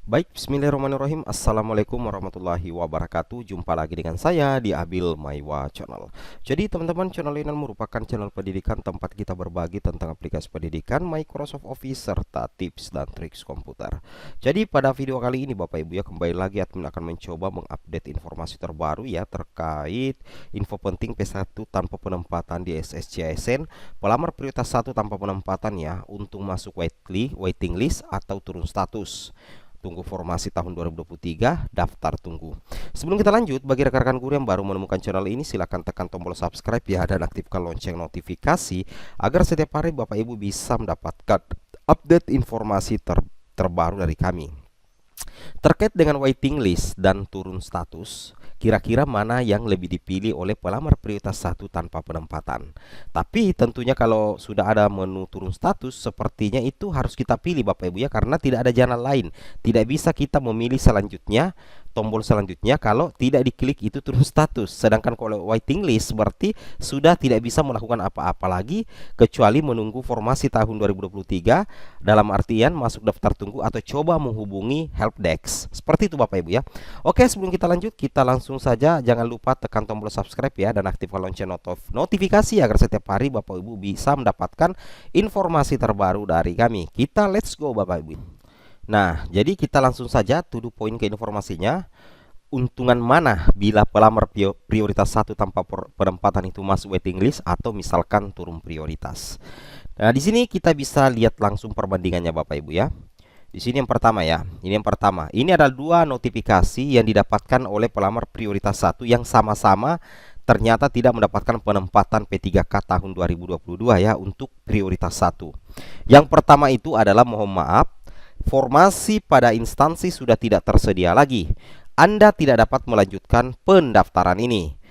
Baik, bismillahirrahmanirrahim. Assalamualaikum warahmatullahi wabarakatuh. Jumpa lagi dengan saya di Abil Maiwa Channel. Jadi teman-teman, channel ini merupakan channel pendidikan tempat kita berbagi tentang aplikasi pendidikan, Microsoft Office, serta tips dan triks komputer. Jadi pada video kali ini Bapak Ibu ya, kembali lagi admin akan mencoba mengupdate informasi terbaru ya terkait info penting P1 tanpa penempatan di SSCSN, pelamar prioritas 1 tanpa penempatan ya, untuk masuk waiting list atau turun status. Tunggu formasi tahun 2023, daftar tunggu. Sebelum kita lanjut, bagi rekan-rekan guru yang baru menemukan channel ini, silahkan tekan tombol subscribe ya, dan aktifkan lonceng notifikasi agar setiap hari Bapak Ibu bisa mendapatkan update informasi terbaru dari kami. Terkait dengan waiting list dan turun status, kira-kira mana yang lebih dipilih oleh pelamar prioritas 1 tanpa penempatan? Tapi tentunya kalau sudah ada menu turun status, sepertinya itu harus kita pilih Bapak Ibu ya, karena tidak ada jalan lain. Tidak bisa kita memilih selanjutnya, tombol selanjutnya kalau tidak diklik itu turun status. Sedangkan kalau waiting list berarti sudah tidak bisa melakukan apa-apa lagi kecuali menunggu formasi tahun 2023, dalam artian masuk daftar tunggu atau coba menghubungi helpdesk. Seperti itu Bapak Ibu ya. Oke, sebelum kita lanjut, kita langsung saja. Jangan lupa tekan tombol subscribe ya, dan aktifkan lonceng notifikasi agar setiap hari Bapak Ibu bisa mendapatkan informasi terbaru dari kami. Kita let's go Bapak Ibu. Nah, jadi kita langsung saja to the point ke informasinya. Untungan mana bila pelamar prioritas 1 tanpa penempatan itu masuk waiting list atau misalkan turun prioritas. Nah, di sini kita bisa lihat langsung perbandingannya Bapak Ibu ya. Di sini yang pertama ya. Ini yang pertama. Ini adalah dua notifikasi yang didapatkan oleh pelamar prioritas 1 yang sama-sama ternyata tidak mendapatkan penempatan P3K tahun 2022 ya untuk prioritas 1. Yang pertama itu adalah mohon maaf, formasi pada instansi sudah tidak tersedia lagi. Anda tidak dapat melanjutkan pendaftaran ini.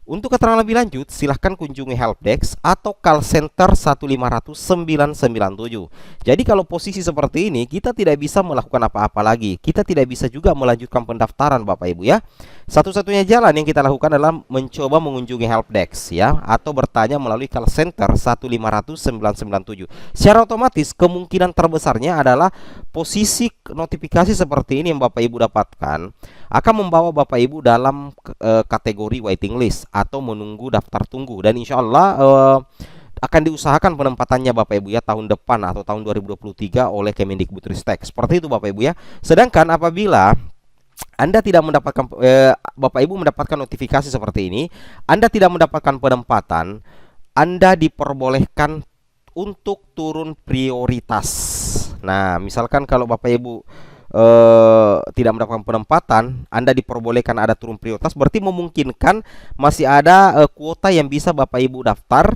Untuk keterangan lebih lanjut, silahkan kunjungi helpdesk atau call center 1500997. Jadi kalau posisi seperti ini, kita tidak bisa melakukan apa-apa lagi. Kita tidak bisa juga melanjutkan pendaftaran Bapak Ibu ya. Satu-satunya jalan yang kita lakukan adalah mencoba mengunjungi helpdesk ya, atau bertanya melalui call center 1500997. Secara otomatis kemungkinan terbesarnya adalah posisi notifikasi seperti ini yang Bapak Ibu dapatkan akan membawa Bapak Ibu dalam kategori waiting list atau menunggu daftar tunggu, dan insya Allah akan diusahakan penempatannya Bapak Ibu ya tahun depan atau tahun 2023 oleh Kemendikbudristek. Seperti itu Bapak Ibu ya. Sedangkan apabila Anda tidak mendapatkan Bapak Ibu mendapatkan notifikasi seperti ini, Anda tidak mendapatkan penempatan, Anda diperbolehkan untuk turun prioritas. Nah, misalkan kalau Bapak Ibu tidak mendapatkan penempatan, Anda diperbolehkan ada turun prioritas, berarti memungkinkan masih ada kuota yang bisa Bapak Ibu daftar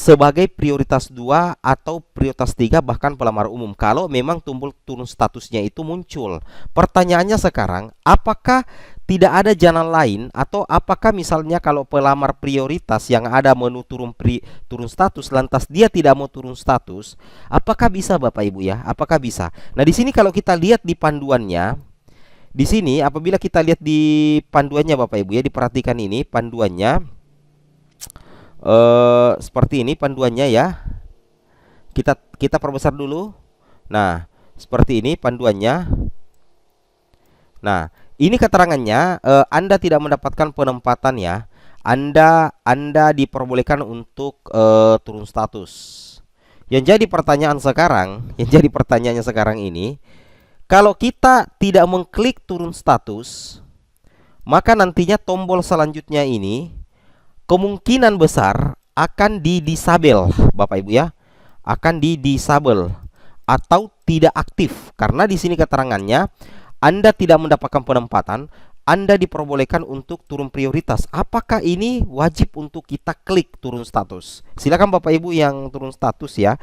sebagai prioritas 2 atau prioritas 3, bahkan pelamar umum kalau memang tombol turun statusnya itu muncul. Pertanyaannya sekarang, apakah tidak ada jalan lain, atau apakah misalnya kalau pelamar prioritas yang ada menu turun status lantas dia tidak mau turun status, apakah bisa Bapak Ibu ya? Apakah bisa? Nah, di sini kalau kita lihat di panduannya, di sini apabila kita lihat di panduannya Bapak Ibu ya, diperhatikan ini panduannya seperti ini panduannya ya. Kita perbesar dulu. Nah, seperti ini panduannya. Nah, ini keterangannya, Anda tidak mendapatkan penempatan ya. Anda diperbolehkan untuk turun status. Yang jadi pertanyaannya sekarang ini, kalau kita tidak mengklik turun status, maka nantinya tombol selanjutnya ini kemungkinan besar akan didisable Bapak Ibu ya. Akan didisable atau tidak aktif, karena di sini keterangannya Anda tidak mendapatkan penempatan, Anda diperbolehkan untuk turun prioritas. Apakah ini wajib untuk kita klik turun status? Silakan Bapak Ibu yang turun status ya,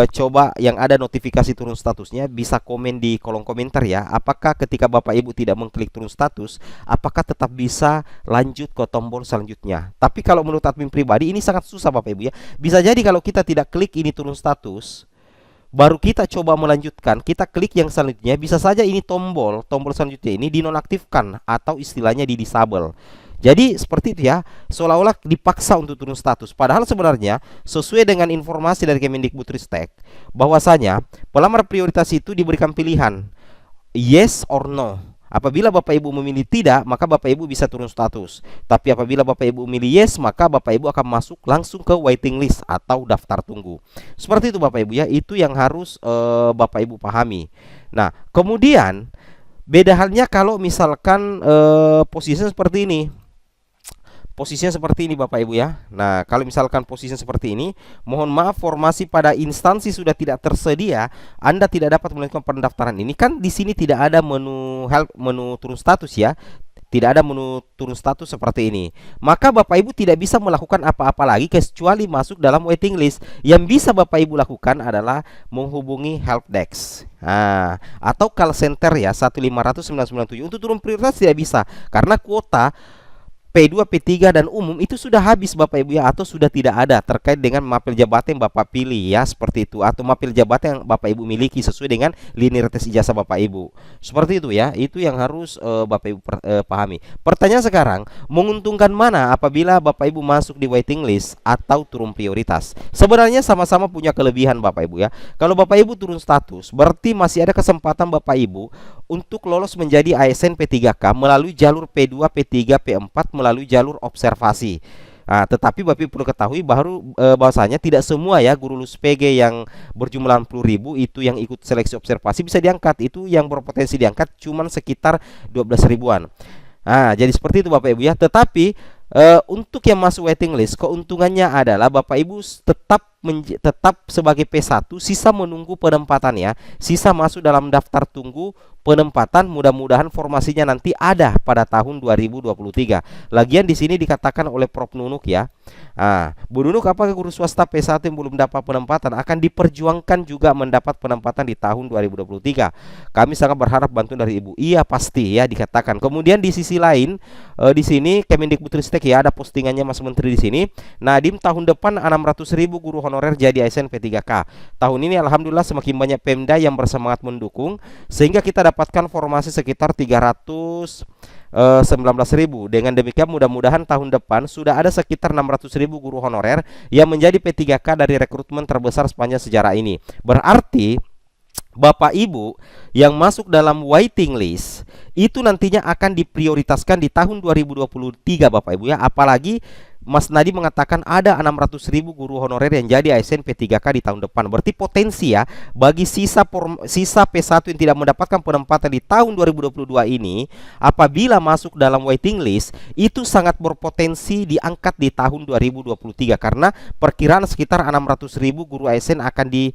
coba yang ada notifikasi turun statusnya bisa komen di kolom komentar ya. Apakah ketika Bapak Ibu tidak mengklik turun status, apakah tetap bisa lanjut ke tombol selanjutnya? Tapi kalau menurut admin pribadi ini sangat susah Bapak Ibu ya. Bisa jadi kalau kita tidak klik ini turun status, baru kita coba melanjutkan, kita klik yang selanjutnya, bisa saja ini tombol selanjutnya ini dinonaktifkan atau istilahnya di disable. Jadi seperti itu ya, seolah-olah dipaksa untuk turun status. Padahal sebenarnya sesuai dengan informasi dari Kemendikbudristek bahwasanya pelamar prioritas itu diberikan pilihan yes or no. Apabila Bapak Ibu memilih tidak, maka Bapak Ibu bisa turun status. Tapi apabila Bapak Ibu memilih yes, maka Bapak Ibu akan masuk langsung ke waiting list atau daftar tunggu. Seperti itu Bapak Ibu ya, itu yang harus Bapak Ibu pahami. Nah, kemudian beda halnya kalau misalkan posisinya seperti ini. Posisinya seperti ini Bapak Ibu ya. Nah, kalau misalkan posisinya seperti ini, mohon maaf formasi pada instansi sudah tidak tersedia, Anda tidak dapat melakukan pendaftaran ini. Kan di sini tidak ada menu turun status ya. Tidak ada menu turun status seperti ini. Maka Bapak Ibu tidak bisa melakukan apa-apa lagi kecuali masuk dalam waiting list. Yang bisa Bapak Ibu lakukan adalah menghubungi helpdesk. Nah, atau call center ya 1500997. Untuk turun prioritas tidak bisa karena kuota P2, P3 dan umum itu sudah habis Bapak Ibu ya, atau sudah tidak ada terkait dengan mapel jabatan yang Bapak pilih ya, seperti itu, atau mapel jabatan yang Bapak Ibu miliki sesuai dengan linearitas ijazah Bapak Ibu. Seperti itu ya, itu yang harus Bapak Ibu pahami. Pertanyaan sekarang, menguntungkan mana apabila Bapak Ibu masuk di waiting list atau turun prioritas? Sebenarnya sama-sama punya kelebihan Bapak Ibu ya. Kalau Bapak Ibu turun status, berarti masih ada kesempatan Bapak Ibu untuk lolos menjadi ASN P3K melalui jalur P2, P3, P4 melalui jalur observasi. Nah, tetapi Bapak Ibu perlu ketahui bahwasanya tidak semua ya guru lulus PG yang berjumlah 60.000 itu yang ikut seleksi observasi bisa diangkat. Itu yang berpotensi diangkat cuman sekitar 12 ribuan. Nah, jadi seperti itu Bapak Ibu ya. Tetapi untuk yang masuk waiting list, keuntungannya adalah Bapak Ibu tetap sebagai P1, sisa menunggu penempatan ya, sisa masuk dalam daftar tunggu penempatan. Mudah-mudahan formasinya nanti ada pada tahun 2023. Lagian di sini dikatakan oleh Prof Nunuk ya. Bu Nunuk, apakah guru swasta P1 yang belum dapat penempatan akan diperjuangkan juga mendapat penempatan di tahun 2023? Kami sangat berharap bantuan dari Ibu. Iya pasti ya dikatakan. Kemudian di sisi lain di sini Kemendikbudristek ya, ada postingannya Mas Menteri di sini. Nadiem tahun depan 600.000 guru honorer jadi ASN P3K. Tahun ini alhamdulillah semakin banyak Pemda yang bersemangat mendukung sehingga kita dapatkan formasi sekitar 319.000. Dengan demikian mudah-mudahan tahun depan sudah ada sekitar 600.000 guru honorer yang menjadi P3K dari rekrutmen terbesar sepanjang sejarah ini. Berarti Bapak Ibu yang masuk dalam waiting list itu nantinya akan diprioritaskan di tahun 2023 Bapak Ibu ya. Apalagi Mas Nadiem mengatakan ada 600.000 guru honorer yang jadi ASN P3K di tahun depan. Berarti potensi ya bagi sisa P1 yang tidak mendapatkan penempatan di tahun 2022 ini, apabila masuk dalam waiting list itu sangat berpotensi diangkat di tahun 2023 karena perkiraan sekitar 600.000 guru ASN akan di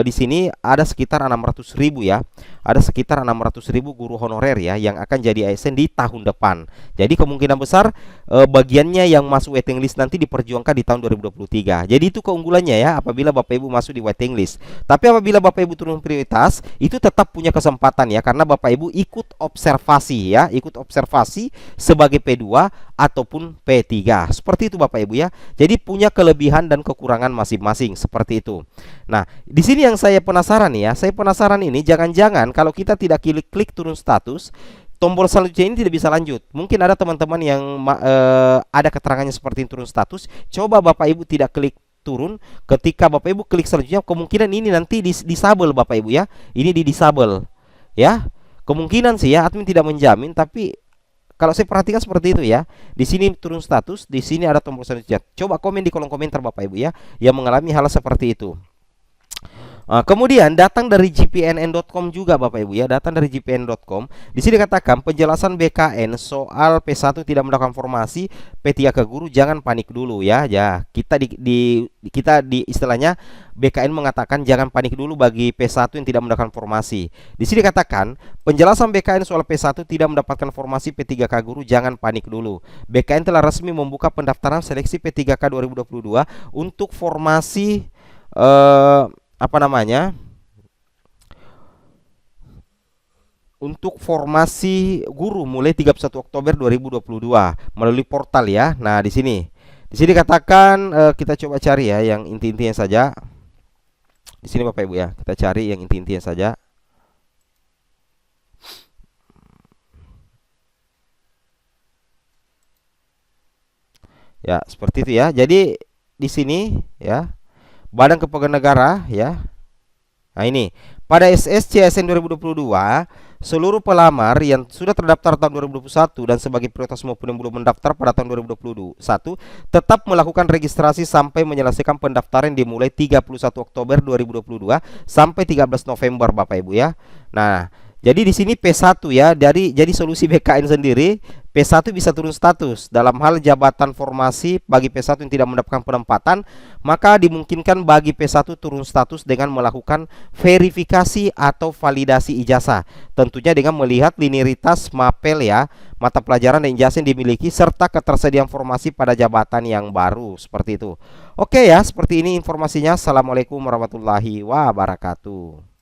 sini ada sekitar 600.000 ya. Ada sekitar 600.000 guru honorer ya yang akan jadi ASN di tahun depan. Jadi kemungkinan besar bagiannya yang masuk waiting list nanti diperjuangkan di tahun 2023. Jadi itu keunggulannya ya apabila Bapak Ibu masuk di waiting list. Tapi apabila Bapak Ibu turun prioritas, itu tetap punya kesempatan ya karena Bapak Ibu ikut observasi ya, ikut observasi sebagai P2 ataupun P3. Seperti itu Bapak Ibu ya. Jadi punya kelebihan dan kekurangan masing-masing seperti itu. Nah, di sini yang saya penasaran ya, saya penasaran ini jangan-jangan kalau kita tidak klik turun status, tombol selanjutnya ini tidak bisa lanjut. Mungkin ada teman-teman yang ada keterangannya seperti turun status. Coba Bapak Ibu tidak klik turun, ketika Bapak Ibu klik selanjutnya, kemungkinan ini nanti disable Bapak Ibu ya. Ini di disable ya. Kemungkinan sih ya, admin tidak menjamin, tapi kalau saya perhatikan seperti itu ya. Di sini turun status, di sini ada tombol selanjutnya. Coba komen di kolom komentar Bapak Ibu ya yang mengalami hal seperti itu. Kemudian datang dari gpnn.com juga Bapak Ibu ya, datang dari gpn.com. Di sini dikatakan penjelasan BKN soal P1 tidak mendapatkan formasi P3 ke guru, jangan panik dulu ya. Ya, kita di istilahnya BKN mengatakan jangan panik dulu bagi P1 yang tidak mendapatkan formasi. Di sini dikatakan penjelasan BKN soal P1 tidak mendapatkan formasi P3K guru, jangan panik dulu. BKN telah resmi membuka pendaftaran seleksi P3K 2022 untuk formasi untuk formasi guru mulai 31 Oktober 2022 melalui portal ya. Nah, di sini katakan kita coba cari ya yang inti-intinya saja. Di sini Bapak Ibu ya, kita cari yang inti-intinya saja. Ya, seperti itu ya. Jadi di sini ya, Badan Kepegawaian Negara ya. Nah, ini pada SSC ASN 2022, seluruh pelamar yang sudah terdaftar tahun 2021 dan sebagai prioritas maupun yang belum mendaftar pada tahun 2021 tetap melakukan registrasi sampai menyelesaikan pendaftaran dimulai 31 Oktober 2022 sampai 13 November Bapak Ibu ya. Nah, jadi di sini P1 ya, jadi solusi BKN sendiri P1 bisa turun status dalam hal jabatan formasi bagi P1 yang tidak mendapatkan penempatan, maka dimungkinkan bagi P1 turun status dengan melakukan verifikasi atau validasi ijazah. Tentunya dengan melihat linearitas mapel ya, mata pelajaran dan ijazah yang dimiliki serta ketersediaan formasi pada jabatan yang baru seperti itu. Oke ya, seperti ini informasinya. Assalamualaikum warahmatullahi wabarakatuh.